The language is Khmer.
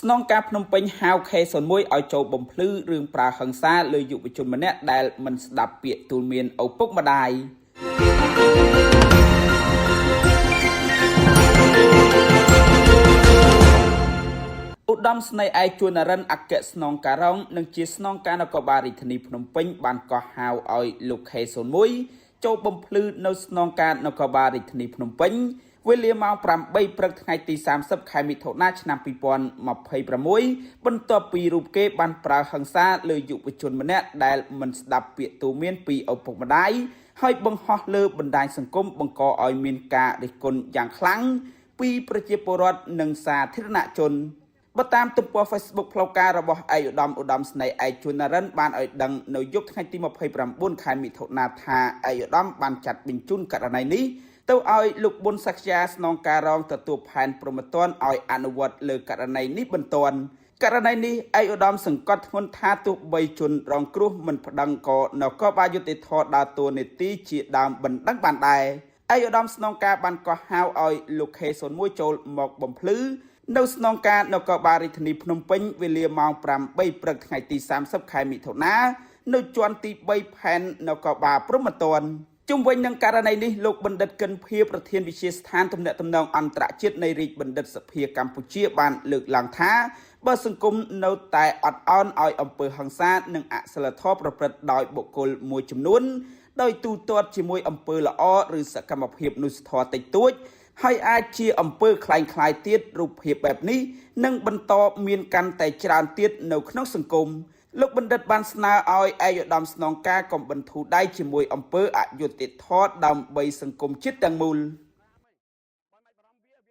ស្នងការភ្នំពេញហៅខេសនមួយឲ្យចូលបំភ្លឺរឿងប្រើហិង្សាលើយុវជនម្នាក់ដែលមិនស្ដាប់ពាក្យទូលមានឪពុកម្ដាយឧត្តមស្នេហ៍ឯកជួននរិនអគ្គស្នងការរងនិងជាស្នងការនគរបាលរាជធានីភ្នំពេញបានកោះហៅឲ្យលោកខេសនមួយចូលបំភ្លឺនៅស្នងការនគរបាលរាជធានីភ្នំពេញវេលាម៉ោង 8 ព្រឹកថ្ងៃទី30 ខែមិថុនាឆ្នាំ 2026 បន្ទាប់ពីរូបគេបានប្រើហិង្សាលើយុវជនម្នាក់ដែលមិនស្ដាប់ពាក្យទូន្មានពីឪពុកម្ដាយហើយបង្ហោះលើបណ្ដាញសង្គមបង្កឲ្យមានការរិះគន់យ៉ាងខ្លាំងពីប្រជាពលរដ្ឋនិងសាធារណជនបើតាមទំព័រ Facebook ផ្លូវការរបស់ឯកឧត្តមស្នេហ៍ឯកជួននរិនបានឲ្យដឹងនៅយប់ថ្ងៃទី 29 ខែមិថុនាថាឯកឧត្តមបានចាត់បញ្ជូនករណីនេះទៅឲ្យលោកប៊ុនសក្យាស្នងការរងទទួលផែនព្រហ្មទណ្ឌឲ្យអនុវត្តលើករណីនេះបន្ទាន់ករណីនេះឯកឧត្តមសង្កត់ធ្ងន់ថាទោះបីជនរងគ្រោះមិនប្តឹងក៏នគរបាលយុតិធធដើរតួនាទីជាដើមបណ្ដឹងបានដែរឯកឧត្តមស្នងការបានកោះហៅឲ្យលោកខេសនមួយចូលមកបំភ្លឺនៅស្នងការនគរបាលរាជធានីភ្នំពេញវេលាម៉ោង 8 ព្រឹកថ្ងៃទី 30 ខែមិថុនានៅជាន់ទី 3 ផែននគរបាលព្រហ្មទណ្ឌជុំវិញនឹងករណីនេះលោកបណ្ឌិតកិនភៀប្រធានវិទ្យាស្ថានទំនាក់ទំនងអន្តរជាតិនៃរាជបណ្ឌិតសភាកម្ពុជាបានលើកឡើងថាបើសង្គមនៅតែអត់ឱនឲ្យអំពើហិង្សានិងអសិលធម៌ប្រព្រឹត្តដោយបុគ្គលមួយចំនួនដោយទូទាត់ជាមួយអំពើល្អឬសកម្មភាពមនុស្សធម៌តិចតួចហើយអាចជាអំពើคล้ายៗទៀតរូបភាពបែបនេះនឹងបន្តមានកាន់តែច្រើនទៀតនៅក្នុងសង្គមលោកបណ្ឌិតបានស្នើឲ្យឯកឧត្តមស្នងការកុំបន្ធូរដៃជាមួយអំពើអយុត្តិធម៌ដើម្បីសង្គមជាតិទាំងមូល